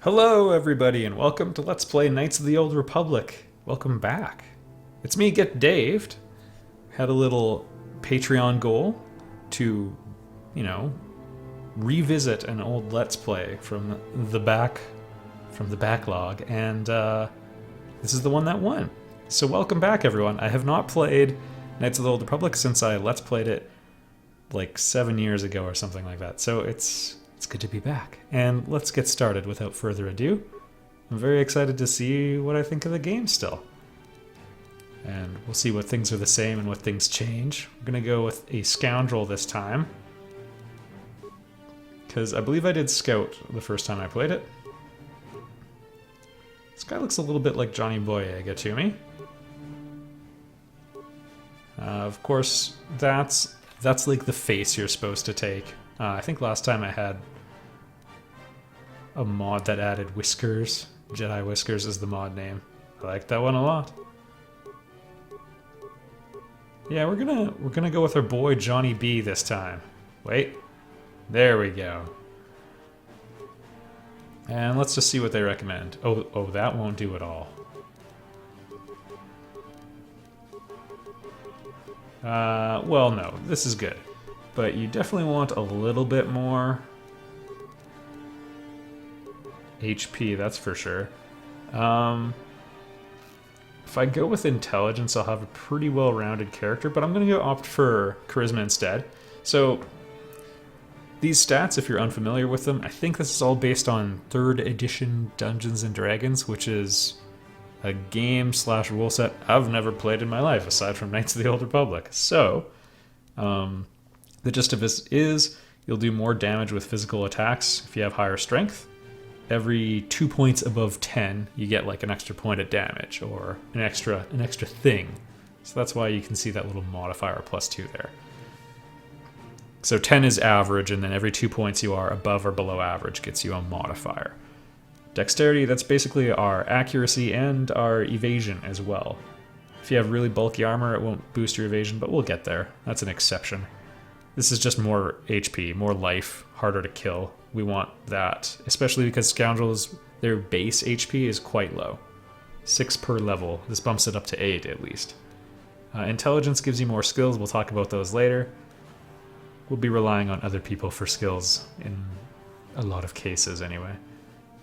Hello, everybody, and welcome to Let's Play Knights of the Old Republic. Welcome back. It's me, Get Daved. Had a little Patreon goal to, revisit an old Let's Play from the backlog, and this is the one that won. So welcome back, everyone. I have not played Knights of the Old Republic since I Let's Played it like 7 years ago or something like that. So it's good to be back. And let's get started without further ado. I'm very excited to see what I think of the game still. And we'll see what things are the same and what things change. We're going to go with a scoundrel this time, because I believe I did scout the first time I played it. This guy looks a little bit like Johnny Boyega to me. Of course, that's like the face you're supposed to take. I think last time I had a mod that added whiskers. Jedi Whiskers is the mod name. I like that one a lot. Yeah, we're gonna go with our boy Johnny B this time. Wait, there we go. And let's just see what they recommend. Oh, that won't do at all. Well, no, this is good. But you definitely want a little bit more HP, that's for sure. If I go with intelligence, I'll have a pretty well-rounded character, but I'm going to opt for charisma instead. So these stats, if you're unfamiliar with them, I think this is all based on 3rd edition Dungeons & Dragons, which is a game/rule set I've never played in my life, aside from Knights of the Old Republic. So, the gist of this is you'll do more damage with physical attacks if you have higher strength. Every 2 points above 10, you get like an extra point of damage or an extra thing. So that's why you can see that little modifier +2 there. So 10 is average, and then every 2 points you are above or below average gets you a modifier. Dexterity, that's basically our accuracy and our evasion as well. If you have really bulky armor, it won't boost your evasion, but we'll get there. That's an exception. This is just more HP, more life, harder to kill. We want that, especially because Scoundrels, their base HP is quite low. 6 per level. This bumps it up to 8 at least. Intelligence gives you more skills. We'll talk about those later. We'll be relying on other people for skills in a lot of cases anyway.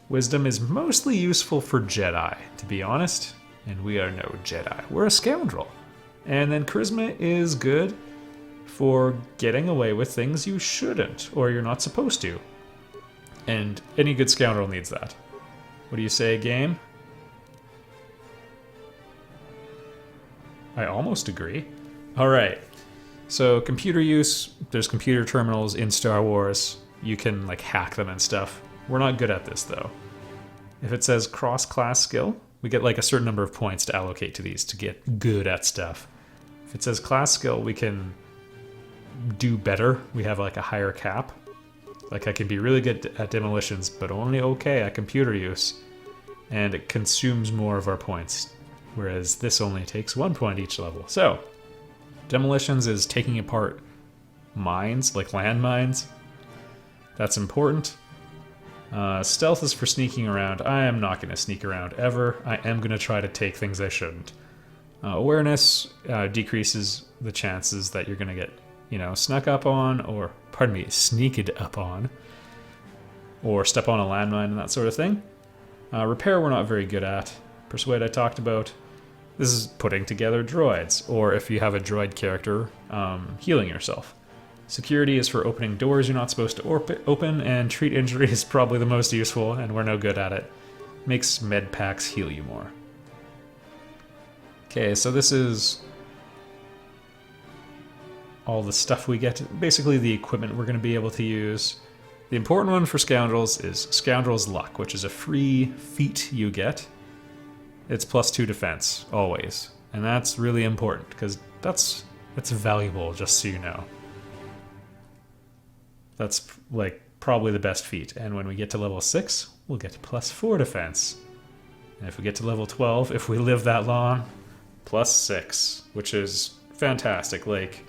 Wisdom is mostly useful for Jedi, to be honest. And we are no Jedi. We're a scoundrel. And then charisma is good for getting away with things you shouldn't, or you're not supposed to. And any good scoundrel needs that. What do you say, game? I almost agree. Alright, so computer use, there's computer terminals in Star Wars. You can like hack them and stuff. We're not good at this though. If it says cross-class skill, we get like a certain number of points to allocate to these to get good at stuff. If it says class skill, we can do better. We have like a higher cap. Like I can be really good at demolitions, but only okay at computer use. And it consumes more of our points. Whereas this only takes 1 point each level. So, demolitions is taking apart mines, like landmines. That's important. Stealth is for sneaking around. I am not going to sneak around ever. I am going to try to take things I shouldn't. Awareness decreases the chances that you're going to get, snuck up on, or, sneaked up on, or step on a landmine and that sort of thing. Repair we're not very good at. Persuade I talked about. This is putting together droids, or if you have a droid character, healing yourself. Security is for opening doors you're not supposed to open, and treat injury is probably the most useful, and we're no good at it. Makes med packs heal you more. Okay, so this is all the stuff we get, basically the equipment we're going to be able to use. The important one for Scoundrels is Scoundrel's Luck, which is a free feat you get. It's +2 defense, always. And that's really important, because that's valuable, just so you know. That's like probably the best feat. And when we get to level 6, we'll get +4 defense. And if we get to level 12, if we live that long, +6, which is fantastic. Like,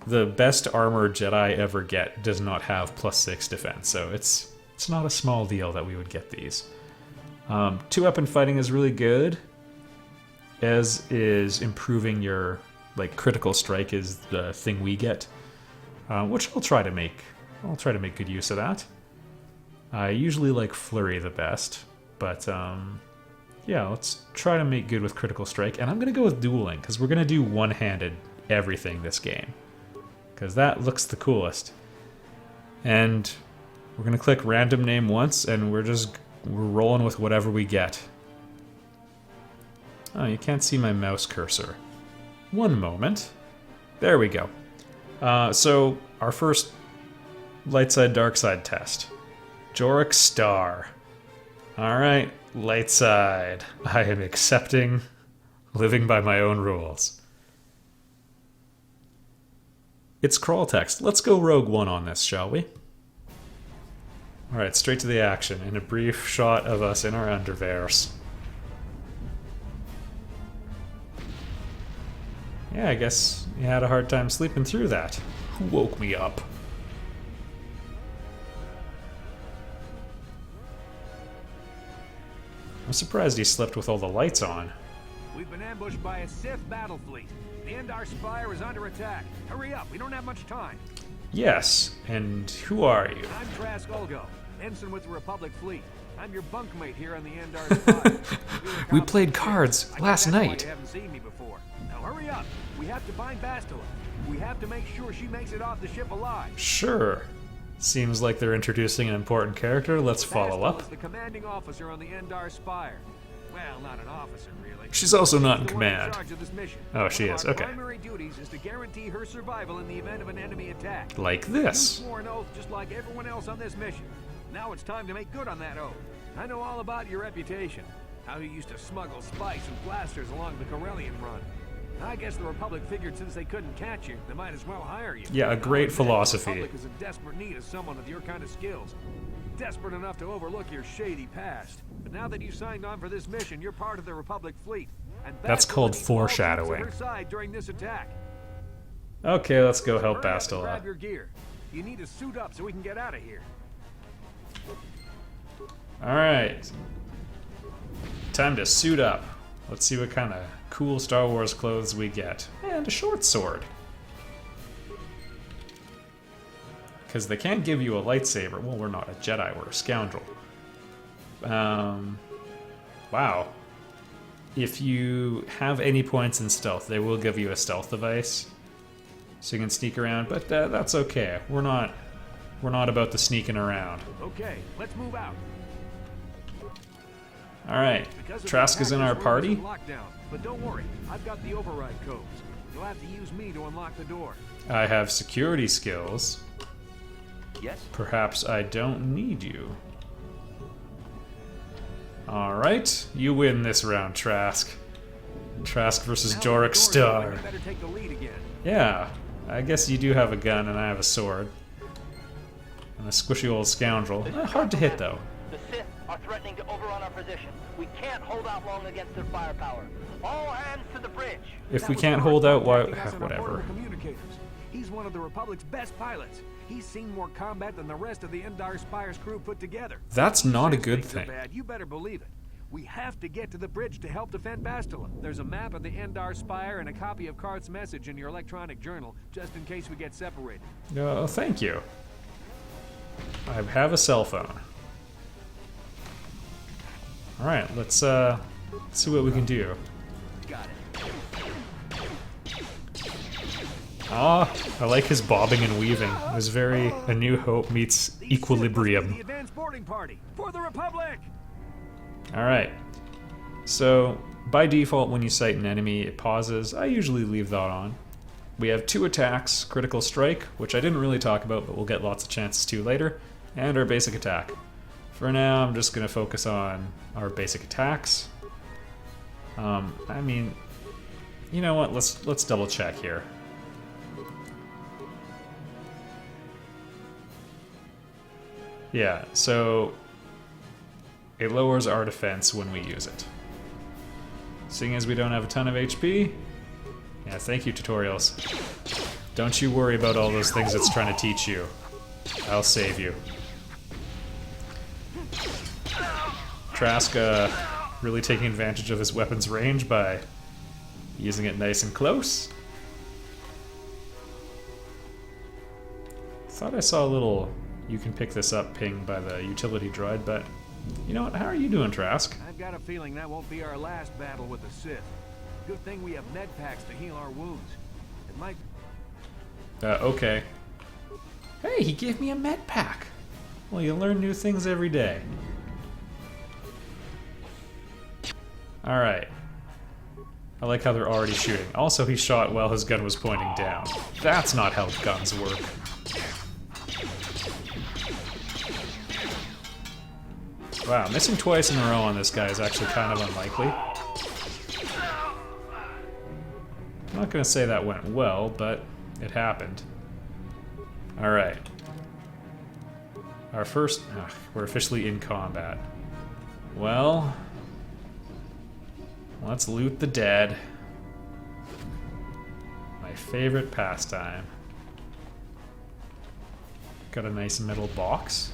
the best armor Jedi ever get does not have +6 defense, so it's It's not a small deal that we would get these. 2-weapon fighting is really good, as is improving your critical strike is the thing we get, which I'll try to make. I'll try to make good use of that. I usually like flurry the best, but yeah, let's try to make good with critical strike. And I'm gonna go with dueling because we're gonna do one-handed everything this game, because that looks the coolest. And we're gonna click random name once, and we're rolling with whatever we get. Oh, you can't see my mouse cursor. One moment. There we go. So our first light side, dark side test. Jorek Star. Alright, light side. I am accepting living by my own rules. It's crawl text. Let's go Rogue One on this, shall we? Alright, straight to the action in a brief shot of us in our underwears. Yeah, I guess you had a hard time sleeping through that. Who woke me up? I'm surprised he slept with all the lights on. We've been ambushed by a Sith battle fleet. The Endar Spire is under attack. Hurry up, we don't have much time. Yes, and who are you? I'm Trask Olgo, ensign with the Republic fleet. I'm your bunkmate here on the Endar Spire. We played cards last night. You haven't seen me before. Now hurry up. We have to find Bastila. We have to make sure she makes it off the ship alive. Sure. Seems like they're introducing an important character. Let's follow up. Bastila's the commanding officer on the Endar Spire. Well, not an officer, really. She's also not in She's the one command. charge of this mission. Oh, she is. Our Okay. primary duties is to guarantee her survival in the event of an enemy attack. Like You this. swore an oath just like everyone else on this mission. Now it's time to make good on that oath. I know all about your reputation. How you used to smuggle spice and blasters along the Corellian run. I guess the Republic figured since they couldn't catch you, they might as well hire you. Yeah, a great philosophy. The Republic is in desperate need of someone with your kind of skills. Desperate enough to overlook your shady past. But now that you signed on for this mission, you're part of the Republic fleet. And That's Bastila called needs all troops at foreshadowing. her side during this attack. Okay, let's go help Hurry up and Bastila. grab your gear. You need to suit up so we can get out of here. Alright. Time to suit up. Let's see what kind of cool Star Wars clothes we get. And a short sword. Because they can't give you a lightsaber. Well, we're not a Jedi, we're a scoundrel. Wow. If you have any points in stealth, they will give you a stealth device. So you can sneak around, but that's okay. We're not about the sneaking around. Okay, let's move out. Alright. Because of Trask the is in our attackers, we're party. in lockdown. But don't worry, I've got the override codes. You'll have to use me to unlock the door. I have security skills. Yes? Perhaps I don't need you. Alright, you win this round, Trask. Trask versus Now Jorek the door's open, Star. you better take the lead again. Yeah, I guess you do have a gun and I have a sword. And a squishy old scoundrel. Hard to hit, though. The Sith are threatening to overrun our position. We can't hold out long against their firepower. All hands to the bridge. If That we was can't Tarkin hold out, why... contacting us on our whatever. portable communicators. He's one of the Republic's best pilots. He's seen more combat than the rest of the Endar Spire's crew put together. That's not a Since good things are thing. Bad, you better believe it. We have to get to the bridge to help defend Bastila. There's a map of the Endar Spire and a copy of Karth's message in your electronic journal, just in case we get separated. Oh, thank you. I have a cell phone. Alright, let's see what we can do. Got it. Ah, I like his bobbing and weaving. It was very A New Hope meets These Sith must be Equilibrium. The advanced boarding party for the Republic. Alright, so by default when you sight an enemy it pauses. I usually leave that on. We have 2 attacks, critical strike, which I didn't really talk about but we'll get lots of chances to later, and our basic attack. For now I'm just going to focus on our basic attacks. I mean, you know what, let's double check here. Yeah, so it lowers our defense when we use it. Seeing as we don't have a ton of HP, yeah, thank you, tutorials. Don't you worry about all those things it's trying to teach you. I'll save you. Trask really taking advantage of his weapon's range by using it nice and close. Thought I saw a little "you can pick this up" ping by the utility droid, but you know what? How are you doing, Trask? I've got a feeling that won't be our last battle with the Sith. Good thing we have med packs to heal our wounds. It might... Okay. Hey, he gave me a med pack! Well, you learn new things every day. Alright. I like how they're already shooting. Also, he shot while his gun was pointing down. That's not how guns work. Wow, missing twice in a row on this guy is actually kind of unlikely. I'm not gonna say that went well, but it happened. Alright. Our first... we're officially in combat. Well... let's loot the dead. My favorite pastime. Got a nice metal box.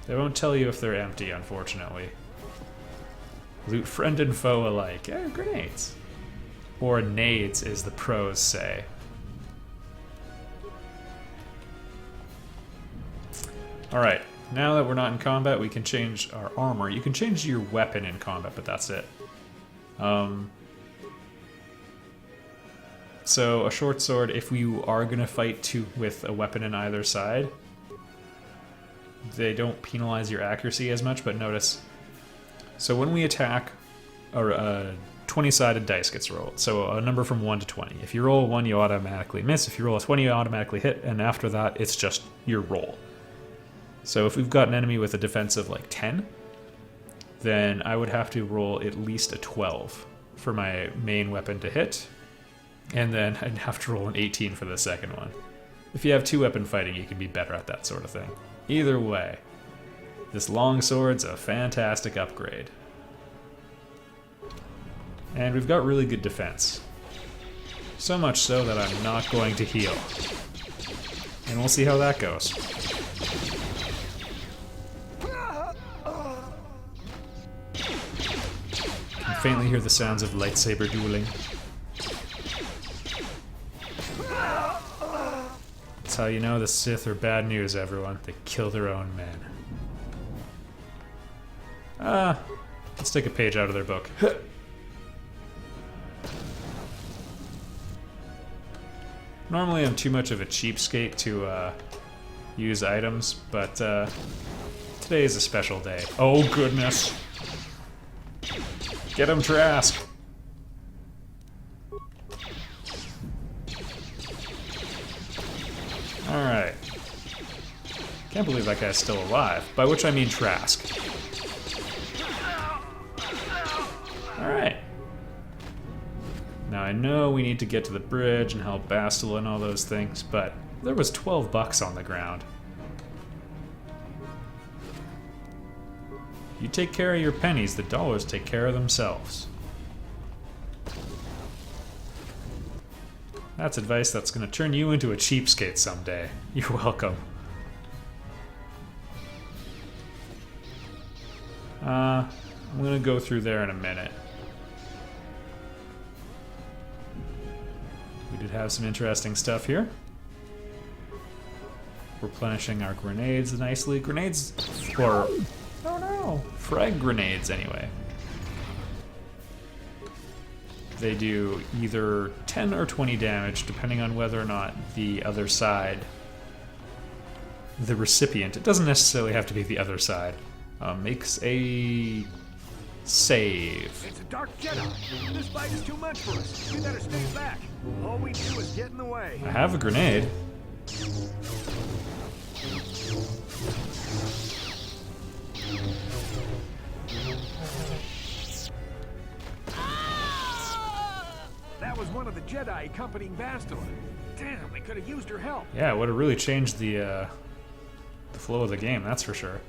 They won't tell you if they're empty, unfortunately. Loot friend and foe alike. Grenades. Or nades, as the pros say. Alright, now that we're not in combat, we can change our armor. You can change your weapon in combat, but that's it. So, a short sword, if you are going to fight with a weapon in either side, they don't penalize your accuracy as much, but notice... So when we attack, a 20-sided dice gets rolled. So a number from 1 to 20. If you roll a 1, you automatically miss. If you roll a 20, you automatically hit. And after that, it's just your roll. So if we've got an enemy with a defense of like 10, then I would have to roll at least a 12 for my main weapon to hit. And then I'd have to roll an 18 for the second one. If you have two-weapon fighting, you can be better at that sort of thing. Either way, this longsword's a fantastic upgrade. And we've got really good defense. So much so that I'm not going to heal. And we'll see how that goes. You can faintly hear the sounds of lightsaber dueling. That's how you know the Sith are bad news, everyone. They kill their own men. Let's take a page out of their book. Normally I'm too much of a cheapskate to use items, but today is a special day. Oh goodness! Get him, Trask! Alright. Can't believe that guy's still alive, by which I mean Trask. Alright. Now I know we need to get to the bridge and help Bastila and all those things, but there was 12 bucks on the ground. You take care of your pennies, the dollars take care of themselves. That's advice that's going to turn you into a cheapskate someday. You're welcome. I'm going to go through there in a minute. We did have some interesting stuff here. Replenishing our grenades nicely. Grenades, or... oh no! Frag grenades, anyway. They do either 10 or 20 damage, depending on whether or not the other side, the recipient, it doesn't necessarily have to be the other side, makes a save. It's a dark Jedi. This fight is too much for us. We better stay back. All we do is get in the way. I have a grenade. That was one of the Jedi accompanying Bastila. Damn, they could have used her help. Yeah, it would have really changed the flow of the game, that's for sure.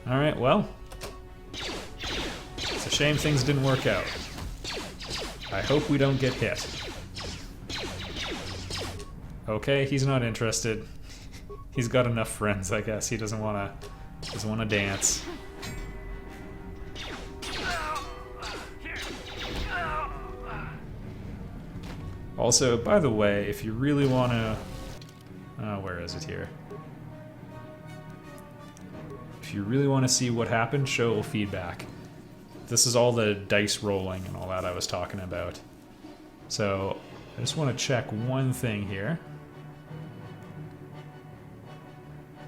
Alright, well. It's a shame things didn't work out. I hope we don't get hit. Okay, he's not interested. He's got enough friends, I guess. He doesn't want to Doesn't want to dance. Also, by the way, if you really want to... where is it here? If you really want to see what happened, show feedback. This is all the dice rolling and all that I was talking about. So, I just want to check one thing here.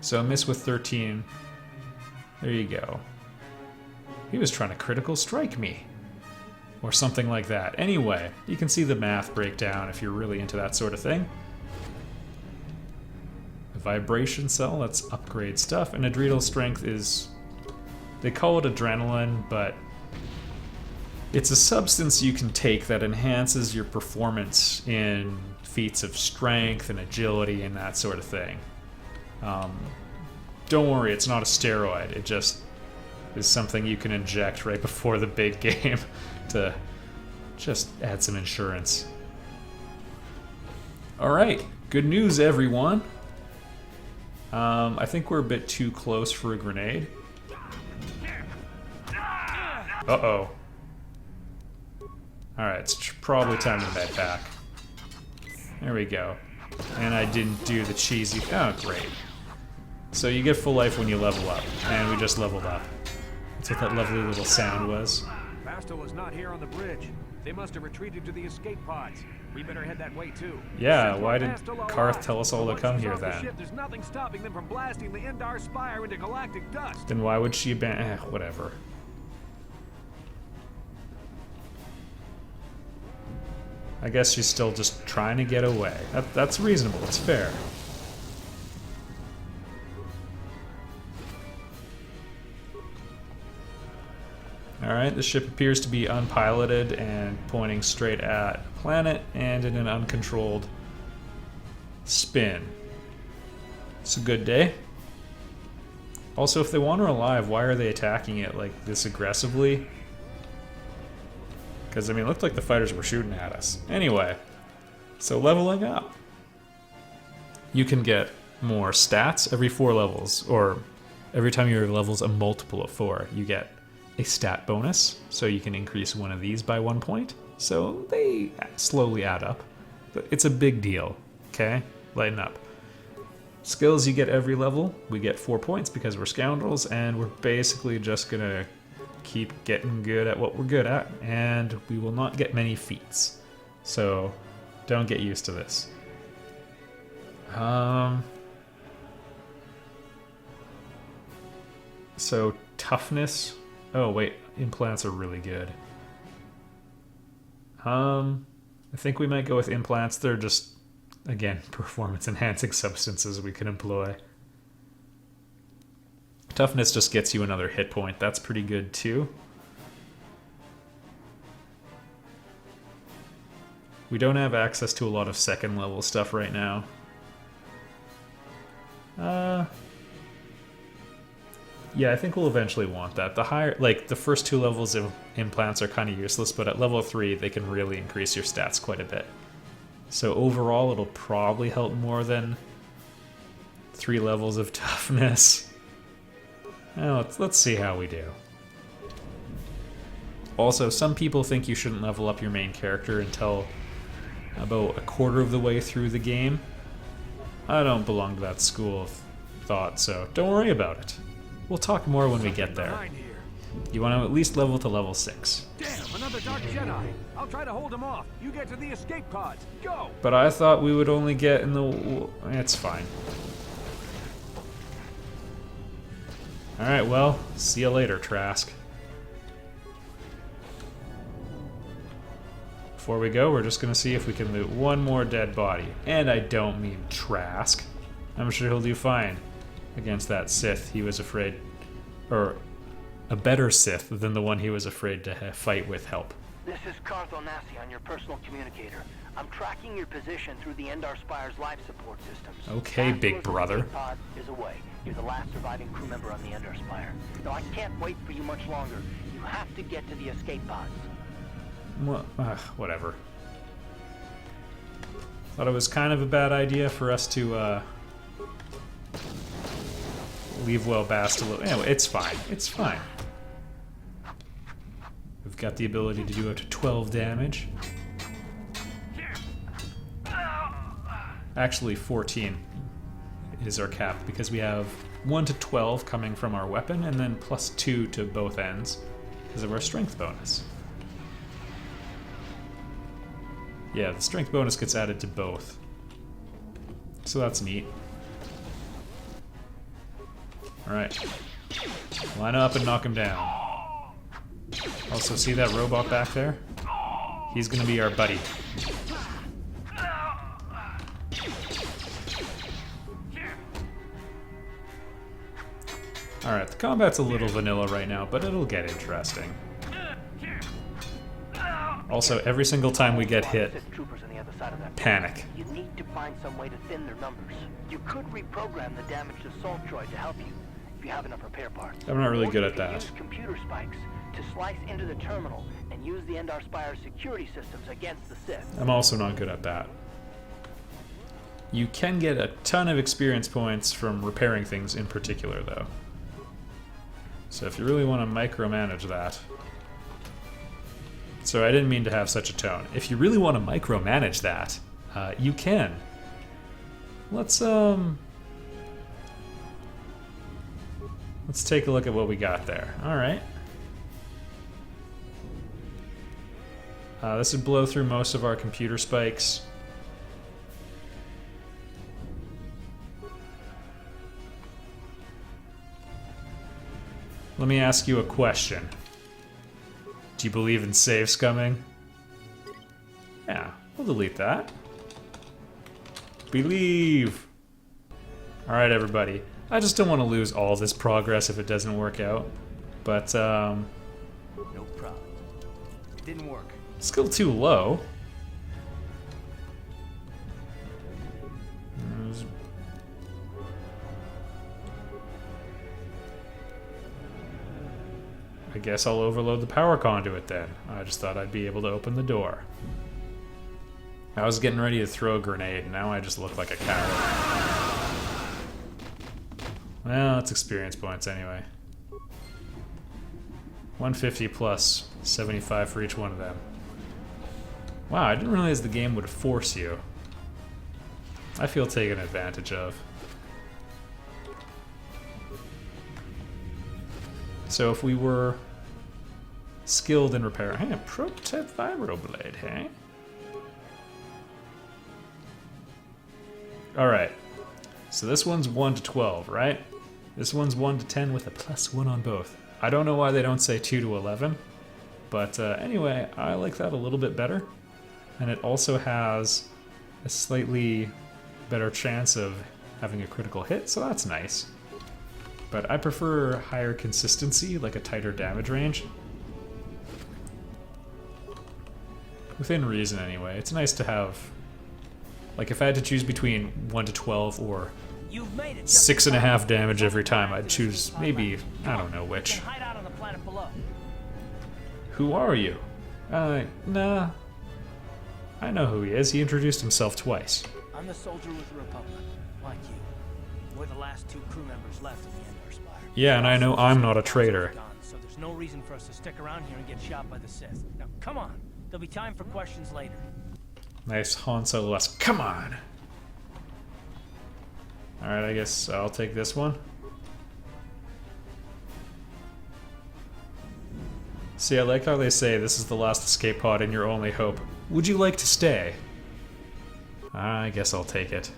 So, miss with 13. There you go. He was trying to critical strike me. Or something like that. Anyway, you can see the math breakdown if you're really into that sort of thing. A vibration cell, that's upgrade stuff. And adrenal strength is... They call it adrenaline, but... It's a substance you can take that enhances your performance in feats of strength and agility and that sort of thing. Don't worry, it's not a steroid. It just is something you can inject right before the big game to just add some insurance. Alright, good news everyone. I think we're a bit too close for a grenade. Uh-oh. Alright, it's probably time to med pack. There we go. And I didn't do the cheesy... Oh, great. So you get full life when you level up. And we just leveled up. That's what that lovely little sound was. Bastel is not here on the bridge. They must have retreated to the escape pods. We better head that way too. Yeah, why did Karth tell us all to come here then? Ship, there's nothing stopping them from blasting the Endar Spire into galactic dust. Then why would she abandon... whatever. I guess she's still just trying to get away. That's reasonable, it's fair. Alright, the ship appears to be unpiloted and pointing straight at a planet and in an uncontrolled spin. It's a good day. Also, if they want her alive, why are they attacking it like this aggressively? Because, I mean, it looked like the fighters were shooting at us. Anyway, so leveling up. You can get more stats every 4 levels, or every time your level's a multiple of 4, you get a stat bonus, so you can increase one of these by 1 point. So they slowly add up. But it's a big deal, okay? Lighten up. Skills you get every level, we get 4 points because we're scoundrels, and we're basically just gonna keep getting good at what we're good at, and we will not get many feats. So don't get used to this. So toughness. Oh wait, implants are really good. I think we might go with implants. They're just, again, performance enhancing substances we can employ. Toughness just gets you another hit point. That's pretty good too. We don't have access to a lot of second level stuff right now. Yeah, I think we'll eventually want that. The higher, like, the first 2 levels of implants are kind of useless, but at level 3, they can really increase your stats quite a bit. So overall, it'll probably help more than 3 levels of toughness. Well, let's see how we do. Also, some people think you shouldn't level up your main character until about a quarter of the way through the game. I don't belong to that school of thought, so don't worry about it. We'll talk more when we get there. You want to at least level to level 6. Damn, another Dark Jedi. I'll try to hold him off. You get to the escape pods. Go! But I thought we would only get in the... It's fine. Alright, well, see you later, Trask. Before we go, we're just going to see if we can loot one more dead body. And I don't mean Trask. I'm sure he'll do fine against that Sith he was afraid... Or a better Sith than the one he was afraid to fight with help. This is Karth Onasi on your personal communicator. I'm tracking your position through the Endar Spire's life support systems. Okay, big brother. Pod is away. You're the last surviving crew member on the Endar Spire. No, I can't wait for you much longer. You have to get to the escape pods. Whatever. Thought it was kind of a bad idea for us to leave well Bastila. Anyway, it's fine. It's fine. We've got the ability to do up to 12 damage. Actually, 14 is our cap because we have 1 to 12 coming from our weapon and then plus 2 to both ends because of our strength bonus. Yeah, the strength bonus gets added to both. So that's neat. Alright. Line up and knock him down. Also, see that robot back there? He's gonna be our buddy. Alright, the combat's a little vanilla right now, but it'll get interesting. Also, every single time we get hit, panic. You need to find some way to thin their numbers. You could reprogram the damaged assault droid to help you, if you have enough repair parts. I'm not really Or good you at can that. Use computer spikes to slice into the terminal and use the Endar Spire security systems against the Sith. I'm also not good at that. You can get a ton of experience points from repairing things in particular, though. So if you really want to micromanage that... So I didn't mean to have such a tone. If you really want to micromanage that, you can. Let's take a look at what we got there. Alright. This would blow through most of our computer spikes. Let me ask you a question. Do you believe in save scumming? Yeah, we'll delete that. Believe! Alright, everybody. I just don't want to lose all this progress if it doesn't work out. But, No problem. It didn't work. still too low. I guess I'll overload the power conduit then. I just thought I'd be able to open the door. I was getting ready to throw a grenade, and now I just look like a coward. Well, it's experience points anyway. 150 plus 75 for each one of them. Wow, I didn't realize the game would force you. I feel taken advantage of. So if we were skilled in repair... Hey, a prototype vibroblade, hey? Alright. So this one's 1 to 12, right? This one's 1 to 10 with a +1 on both. I don't know why they don't say 2 to 11. But anyway, I like that a little bit better. And it also has a slightly better chance of having a critical hit, so that's nice. But I prefer higher consistency, like a tighter damage range. Within reason, anyway. It's nice to have... Like, if I had to choose between 1 to 12 or 6.5 damage every time, I'd choose maybe, I don't know which. Who are you? Nah. I know who he is. He introduced himself twice. I'm the soldier with the Republic, like you. We're the last 2 crew members left in the Endar Spire. Yeah, and I know I'm not a traitor. So there's no reason for us to stick around here and get shot by the Sith. Now, come on. There'll be time for questions later. Nice Han Solo-esque. Come on! Alright, I guess I'll take this one. See, I like how they say this is the last escape pod and your only hope. Would you like to stay? I guess I'll take it.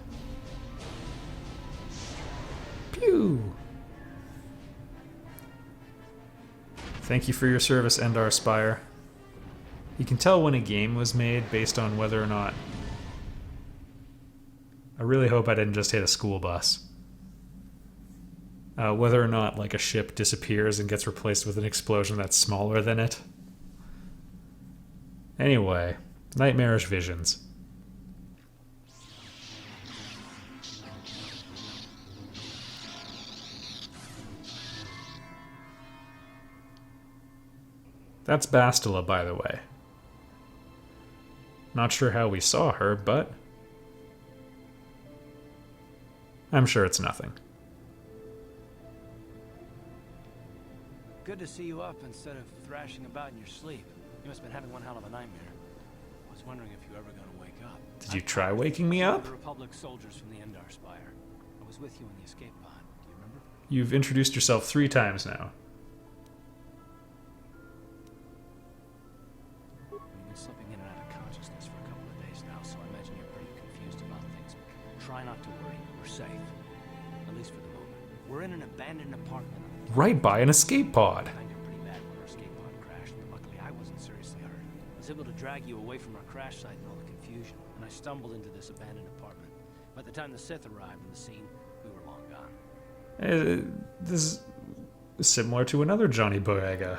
Pew! Thank you for your service, Endar Spire. You can tell when a game was made based on whether or not... I really hope I didn't just hit a school bus. Whether or not, like, a ship disappears and gets replaced with an explosion that's smaller than it. Anyway, nightmarish visions. That's Bastila, by the way. Not sure how we saw her, but I'm sure it's nothing. good to see you up instead of thrashing about in your sleep. You must have been having one hell of a nightmare. I was wondering if you were ever going to wake up. Did you try waking me up? The Republic soldiers from the Endar Spire. I was with you in the escape pod. Do you remember? You've introduced yourself 3 times now. You've been slipping in and out of consciousness for a couple of days now, so I imagine you're pretty confused about things. Try not to worry. We're safe. At least for the moment. We're in an abandoned apartment. Right by an escape pod. I got pretty bad when our escape pod crashed, but luckily I wasn't seriously hurt. I was able to drag you away from our crash site in all the confusion, and I stumbled into this abandoned apartment. By the time the Sith arrived on the scene, we were long gone. This is similar to another Johnny Boyega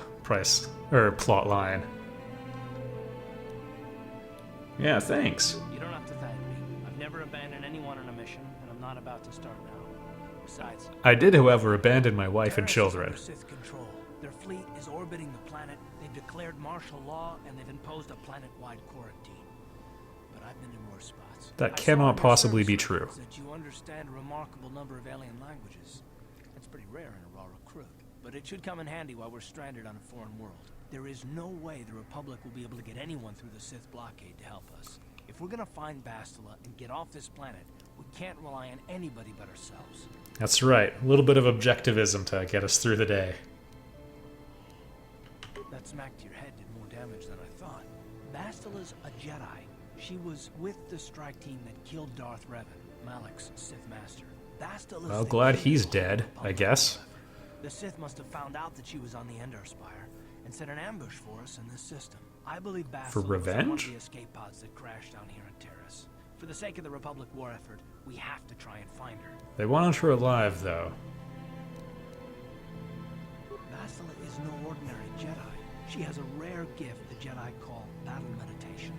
plot line. Yeah, thanks. You don't have to thank me. I've never abandoned anyone on a mission, and I'm not about to start now. Besides, I did, however, abandon my wife and Taris is children. under Sith control. Their fleet is orbiting the planet. They've declared martial law, and they've imposed a planet-wide quarantine. But I've been in worse spots. That I saw cannot in your possibly be service true. records that you understand a remarkable number of alien languages. That's pretty rare in a raw recruit. But it should come in handy while we're stranded on a foreign world. There is no way the Republic will be able to get anyone through the Sith blockade to help us. If we're gonna find Bastila and get off this planet, we can't rely on anybody but ourselves. That's right. A little bit of objectivism to get us through the day. That smack to your head did more damage than I thought. Bastila's a Jedi. She was with the strike team that killed Darth Revan, Malak's Sith master. Bastila's Well, the glad key he's to dead, the I Republic guess. war effort. The Sith must have found out that she was on the Endar Spire and set an ambush for us in this system. I believe Bastila For was on one revenge? of the escape pods that crashed down here on Taris. For the sake of the Republic war effort, we have to try and find her. They wanted her alive, though. Bastila is no ordinary Jedi. She has a rare gift the Jedi call battle meditation.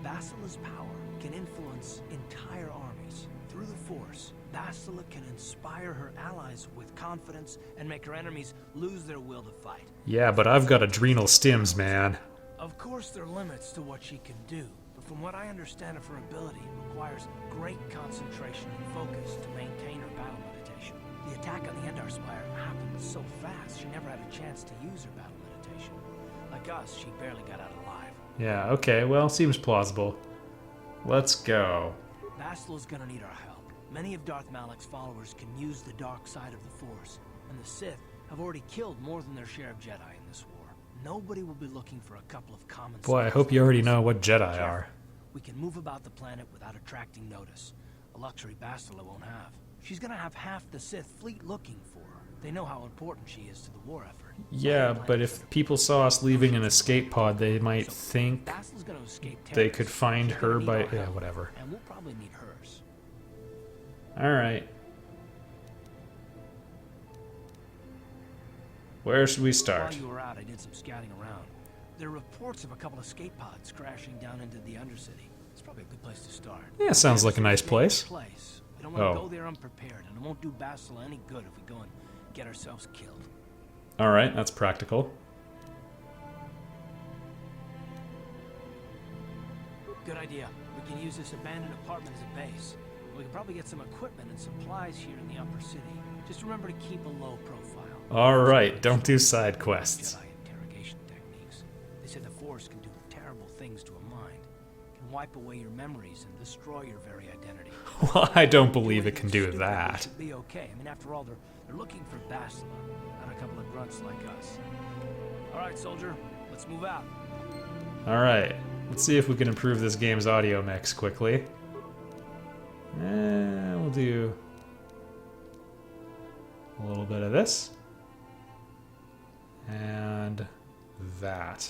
Bastila's power can influence entire armies. Through the Force, Bastila can inspire her allies with confidence and make her enemies lose their will to fight. Yeah, but I've got adrenal stims, man. Of course, there are limits to what she can do, but from what I understand of her ability, it requires great concentration and focus to maintain her battle meditation. The attack on the Endar Spire happened so fast, she never had a chance to use her battle meditation. Like us, she barely got out alive. Yeah, okay, well, seems plausible. Let's go. Bastila's gonna need our help. Many of Darth Malak's followers can use the dark side of the Force, and the Sith have already killed more than their share of Jedi in this war. Nobody will be looking for a couple of common Boy, I soldiers hope you already like know us. what Jedi Careful. are. We can move about the planet without attracting notice. A luxury Bastila won't have. She's gonna have half the Sith fleet looking for her. They know how important she is to the war effort. Yeah, but if people saw us leaving an escape pod, they might think Bastila's gonna escape they Taris. could find She's gonna her need by... our Yeah, help, whatever. And we'll probably need hers. Alright. Where should we start? While you were out, I did some scouting around. There are reports of a couple of escape pods crashing down into the Undercity. It's probably a good place to start. Yeah, sounds like a nice Dangerous place. We don't want to Oh. go there unprepared, and it won't do Bastila any good if we go and get ourselves killed. Alright, that's practical. Good idea. We can use this abandoned apartment as a base. We can probably get some equipment and supplies here in the upper city. Just remember to keep a low profile. Alright, don't do side quests. Jedi interrogation techniques. They said the Force can do terrible things to a mind. Can wipe away your memories and destroy your very identity. Well, I don't believe it can do that. Should be okay. I mean, after all, they're looking for Bastila, not a couple of grunts like us. All right, soldier, let's move out. Alright, let's see if we can improve this game's audio mix quickly. We'll do a little bit of this. And that.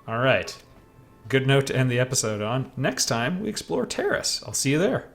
Alright. Good note to end the episode on. Next time, we explore Taris. I'll see you there.